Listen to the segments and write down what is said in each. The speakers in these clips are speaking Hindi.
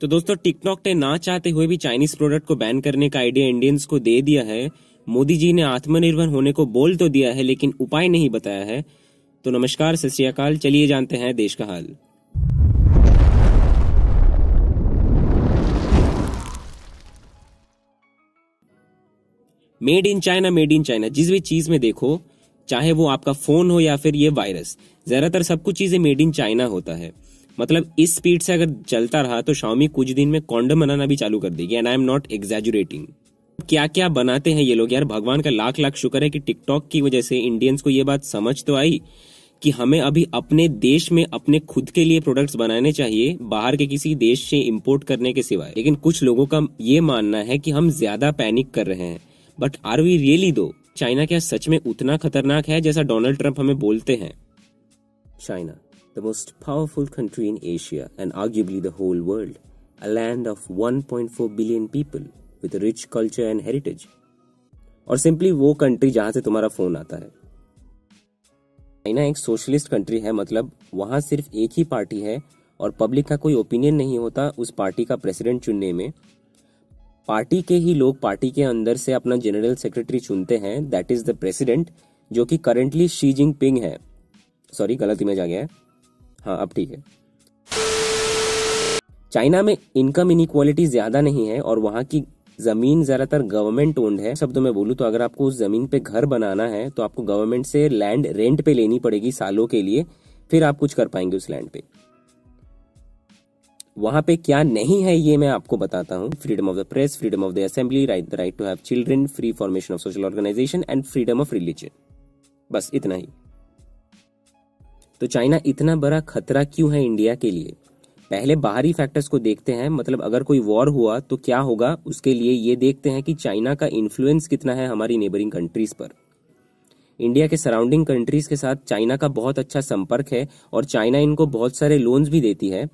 तो दोस्तों टिकटॉक ने ना चाहते हुए भी चाइनीज प्रोडक्ट को बैन करने का आइडिया इंडियंस को दे दिया है। मोदी जी ने आत्मनिर्भर होने को बोल तो दिया है लेकिन उपाय नहीं बताया है। तो नमस्कार, सत श्री अकाल, चलिए जानते हैं देश का हाल। Made in China, made in China, जिस भी चीज में देखो, चाहे वो आपका फोन हो या फिर ये वायरस, ज्यादातर सब कुछ चीजें मेड इन चाइना होता है। मतलब इस स्पीड से अगर चलता रहा तो शाओमी कुछ दिन में कॉन्डम बनाना भी चालू कर देगी। And I am not exaggerating. क्या क्या बनाते हैं ये लोग यार, भगवान का लाख लाख शुक्र है कि टिकटॉक की वजह से इंडियंस को ये बात समझ तो आई कि हमें अभी अपने देश में अपने खुद के लिए प्रोडक्ट्स बनाने चाहिए, बाहर के किसी देश से इंपोर्ट करने के सिवाय। लेकिन कुछ लोगों का ये मानना है कि हम ज्यादा पैनिक कर रहे हैं। बट आर वी रियली दो? चाइना क्या सच में उतना खतरनाक है जैसा डोनाल्ड ट्रंप हमें बोलते हैं? China, the most powerful country in Asia and arguably the whole world, a land of 1.4 billion people with a rich culture and heritage. और सिंपली वो कंट्री जहां से तुम्हारा फोन आता है। चाइना एक सोशलिस्ट कंट्री है, मतलब वहां सिर्फ एक ही पार्टी है और पब्लिक का कोई ओपिनियन नहीं होता उस पार्टी का प्रेसिडेंट चुनने में। पार्टी के ही लोग पार्टी के अंदर से अपना जनरल सेक्रेटरी चुनते हैं, दैट इज द प्रेसिडेंट, जो कि करंटली शी जिनपिंग है। सॉरी, गलत इमेज आ गया है। हाँ, अब ठीक है। चाइना में इनकम इनइक्वालिटी ज्यादा नहीं है और वहां की जमीन ज्यादातर गवर्नमेंट ओन्ड है। शब्दों में बोलूं तो अगर आपको उस जमीन पे घर बनाना है तो आपको गवर्नमेंट से लैंड रेंट पे लेनी पड़ेगी सालों के लिए, फिर आप कुछ कर पाएंगे उस लैंड पे। वहां पे क्या नहीं है ये मैं आपको बताता हूँ। Freedom of the press, freedom of the assembly, the right to have children, free formation of social organisation and freedom of religion. बस इतना ही। तो चाइना इतना बड़ा खतरा क्यों है इंडिया के लिए? पहले बाहरी फैक्टर्स को देखते हैं, मतलब अगर कोई वॉर हुआ तो क्या होगा, उसके लिए ये देखते हैं कि चाइना का इन्फ्लुएंस कितना है हमारी नेबरिंग कंट्रीज पर। इंडिया के सराउंडिंग कंट्रीज के साथ चाइना का बहुत अच्छा संपर्क है और चाइना इनको बहुत सारे लोन्स भी देती है।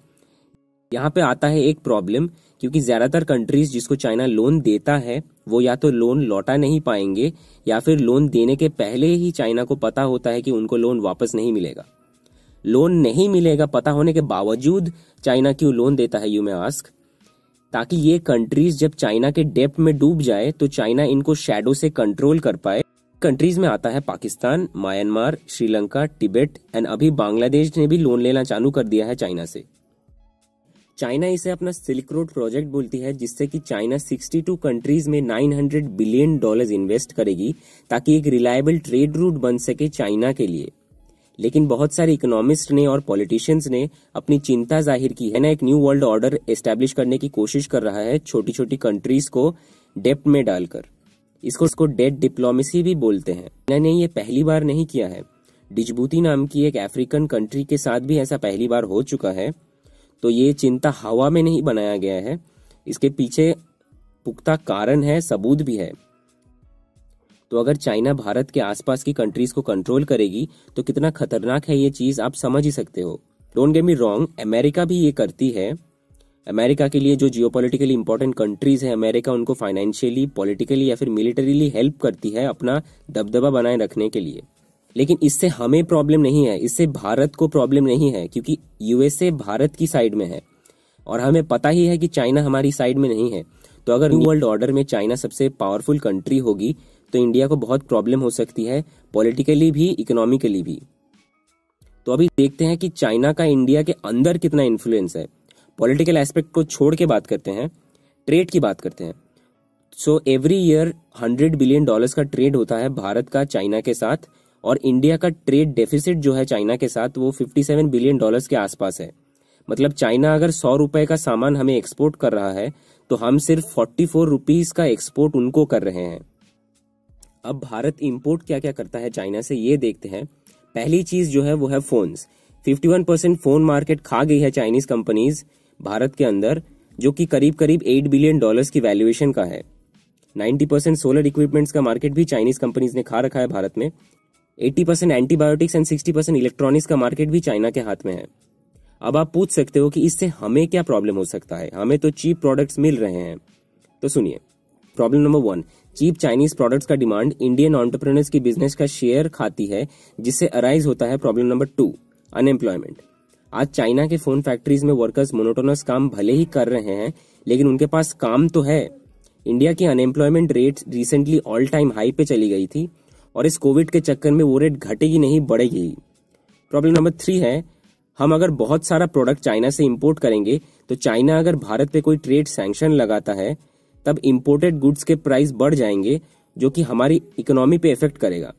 यहाँ पे आता है एक प्रॉब्लम, क्योंकि ज्यादातर कंट्रीज जिसको चाइना लोन देता है वो या तो लोन लौटा नहीं पाएंगे या फिर लोन देने के पहले ही चाइना को पता होता है कि उनको लोन वापस नहीं मिलेगा। लोन नहीं मिलेगा पता होने के बावजूद चाइना क्यों लोन देता है, यू मे आस्क? ताकि ये कंट्रीज जब चाइना के डेप्ट में डूब जाए तो चाइना इनको शैडो से कंट्रोल कर पाए। कंट्रीज में आता है पाकिस्तान, म्यांमार, श्रीलंका, तिब्बत एंड अभी बांग्लादेश ने भी लोन लेना चालू कर दिया है चाइना से। चाइना इसे अपना सिल्क रोड प्रोजेक्ट बोलती है, जिससे कि चाइना 62 कंट्रीज में $900 बिलियन इन्वेस्ट करेगी ताकि एक रिलायबल ट्रेड रूट बन सके चाइना के लिए। लेकिन बहुत सारे इकोनॉमिस्ट ने और पॉलिटिशियंस ने अपनी चिंता जाहिर की है ना, एक न्यू वर्ल्ड ऑर्डर एस्टैब्लिश करने की कोशिश कर रहा है छोटी छोटी कंट्रीज को डेप्ट में डालकर। इसको डेट डिप्लोमेसी भी बोलते हैं। मैंने ये पहली बार नहीं किया है। डिजबूती नाम की एक अफ्रीकन कंट्री के साथ भी ऐसा पहली बार हो चुका है। तो ये चिंता हवा में नहीं बनाया गया है, इसके पीछे पुख्ता कारण है, सबूत भी है। तो अगर चाइना भारत के आसपास की कंट्रीज को कंट्रोल करेगी तो कितना खतरनाक है ये चीज आप समझ ही सकते हो। Don't get me wrong, America भी ये करती है। अमेरिका के लिए जो जियोपॉलिटिकली इंपॉर्टेंट कंट्रीज है, अमेरिका उनको फाइनेंशियली, पॉलिटिकली या फिर मिलिटरीली हेल्प करती है अपना दबदबा बनाए रखने के लिए। लेकिन इससे हमें प्रॉब्लम नहीं है, इससे भारत को प्रॉब्लम नहीं है, क्योंकि यूएसए भारत की साइड में है और हमें पता ही है कि चाइना हमारी साइड में नहीं है। तो अगर न्यू वर्ल्ड ऑर्डर में चाइना सबसे पावरफुल कंट्री होगी तो इंडिया को बहुत प्रॉब्लम हो सकती है, पॉलिटिकली भी, इकोनॉमिकली भी। तो अभी देखते हैं कि चाइना का इंडिया के अंदर कितना इन्फ्लुएंस है। पॉलिटिकल एस्पेक्ट को छोड़ के बात करते हैं, ट्रेड की बात करते हैं। सो एवरी ईयर $100 बिलियन का ट्रेड होता है भारत का चाइना के साथ, और इंडिया का ट्रेड डेफिसिट जो है चाइना के साथ वो $57 बिलियन के आसपास है। मतलब चाइना अगर 100 रुपए का सामान हमें एक्सपोर्ट कर रहा है तो हम सिर्फ 44 रुपीज का एक्सपोर्ट उनको कर रहे हैं। अब भारत इंपोर्ट क्या क्या करता है चाइना से, ये देखते हैं। पहली चीज जो है वो है फोन्स। 51% फोन मार्केट खा गई है चाइनीज कंपनीज भारत के अंदर, जो कि करीब करीब $8 बिलियन की वैल्यूएशन का है। 90% सोलर इक्विपमेंट्स का मार्केट भी चाइनीज कंपनीज ने खा रखा है भारत में। 80% एंटीबायोटिक्स एंड 60% इलेक्ट्रॉनिक्स का मार्केट भी चाइना के हाथ में है। अब आप पूछ सकते हो कि इससे हमें क्या प्रॉब्लम हो सकता है, हमें तो चीप प्रोडक्ट्स मिल रहे हैं। तो सुनिए, problem number 1, cheap Chinese products का डिमांड इंडियन एंटरप्रेन्योर्स की बिजनेस का शेयर खाती है, जिससे अराइज होता है प्रॉब्लम नंबर 2, अनएम्प्लॉयमेंट। आज चाइना के फोन फैक्ट्रीज में वर्कर्स मोनोटोनस काम भले ही कर रहे हैं, लेकिन उनके पास काम तो है। इंडिया की unemployment rate recently all time high पे चली गई थी और इस कोविड के चक्कर में वो रेट घटेगी नहीं, बढ़ेगी। प्रॉब्लम नंबर 3 है, हम अगर बहुत सारा प्रोडक्ट चाइना से इंपोर्ट करेंगे तो चाइना अगर भारत पे कोई ट्रेड सैंक्शन लगाता है तब इंपोर्टेड गुड्स के प्राइस बढ़ जाएंगे, जो कि हमारी इकोनॉमी पे इफेक्ट करेगा।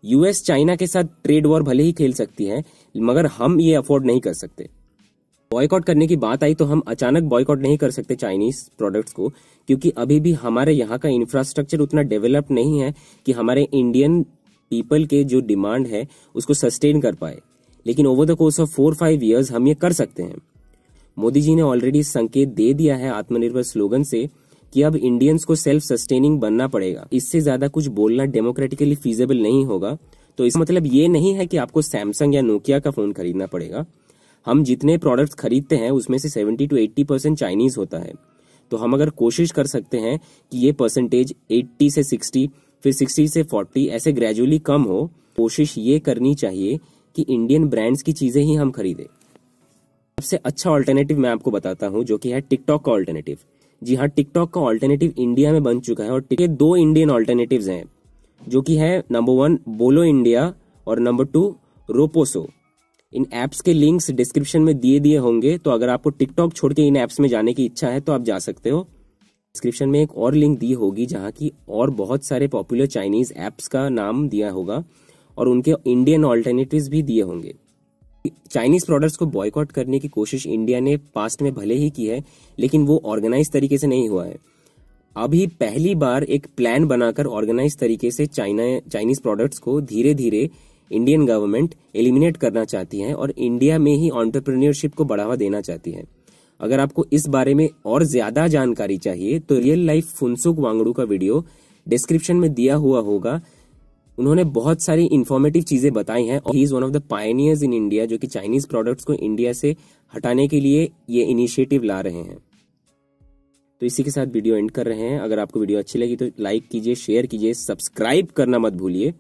यूएस चाइना के साथ ट्रेड वॉर भले ही खेल सकती है, मगर हम ये अफोर्ड नहीं कर सकते। बॉयकॉट करने की बात आई तो हम अचानक बॉयकॉट नहीं कर सकते चाइनीज प्रोडक्ट्स को, क्योंकि अभी भी हमारे यहाँ का इंफ्रास्ट्रक्चर उतना डेवलप नहीं है कि हमारे इंडियन पीपल के जो डिमांड है उसको सस्टेन कर पाए। लेकिन over the course of 4-5 years हम ये कर सकते हैं। मोदी जी ने ऑलरेडी संकेत दे दिया है आत्मनिर्भर स्लोगन से कि अब इंडियंस को सेल्फ सस्टेनिंग बनना पड़ेगा। इससे ज्यादा कुछ बोलना डेमोक्रेटिकली फीजेबल नहीं होगा। तो इसका मतलब ये नहीं है कि आपको सैमसंग या नोकिया का फोन खरीदना पड़ेगा। हम जितने प्रोडक्ट्स खरीदते हैं उसमें से 70 to 80% चाइनीज होता है। तो हम अगर कोशिश कर सकते हैं कि ये परसेंटेज 80 से 60, फिर 60 से 40 ऐसे ग्रेजुअली कम हो। कोशिश ये करनी चाहिए कि इंडियन ब्रांड्स की चीजें ही हम खरीदें। सबसे अच्छा ऑल्टरनेटिव मैं आपको बताता हूं, जो कि है टिकटॉक का ऑल्टरनेटिव। जी हाँ, टिकटॉक का ऑल्टरनेटिव इंडिया में बन चुका है और टिकटॉक 2 इंडियन ऑल्टरनेटिव्स हैं, जो कि है नंबर 1 बोलो इंडिया और नंबर 2 रोपोसो। इन एप्स के लिंक्स डिस्क्रिप्शन में दिए होंगे, तो अगर आपको टिकटॉक छोड़ के इन एप्स में जाने की इच्छा है तो आप जा सकते हो। डिस्क्रिप्शन में एक और लिंक दी होगी जहां की और बहुत सारे पॉपुलर चाइनीज एप्स का नाम दिया होगा और उनके इंडियन ऑल्टरनेटिव्स भी दिए होंगे। चाइनीज प्रोडक्ट्स को बॉयकॉट करने की कोशिश इंडिया ने पास्ट में भले ही की है, लेकिन वो ऑर्गेनाइज तरीके से नहीं हुआ है। अभी पहली बार एक प्लान बनाकर ऑर्गेनाइज तरीके से चाइनीज प्रोडक्ट्स को धीरे धीरे इंडियन गवर्नमेंट एलिमिनेट करना चाहती है और इंडिया में ही एंटरप्रेन्योरशिप को बढ़ावा देना चाहती है। अगर आपको इस बारे में और ज्यादा जानकारी चाहिए तो रियल लाइफ फुनसुक वांगडू का वीडियो डिस्क्रिप्शन में दिया हुआ होगा। उन्होंने बहुत सारी इंफॉर्मेटिव चीजें बताई हैं और he is one of the pioneers in India, जो कि चाइनीज प्रोडक्ट्स को इंडिया से हटाने के लिए ये इनिशिएटिव ला रहे हैं। तो इसी के साथ वीडियो एंड कर रहे हैं। अगर आपको वीडियो अच्छी लगी तो लाइक कीजिए, शेयर कीजिए, सब्सक्राइब करना मत भूलिए।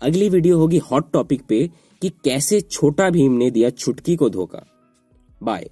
अगली वीडियो होगी हॉट टॉपिक पे कि कैसे छोटा भीम ने दिया छुटकी को धोखा। बाय।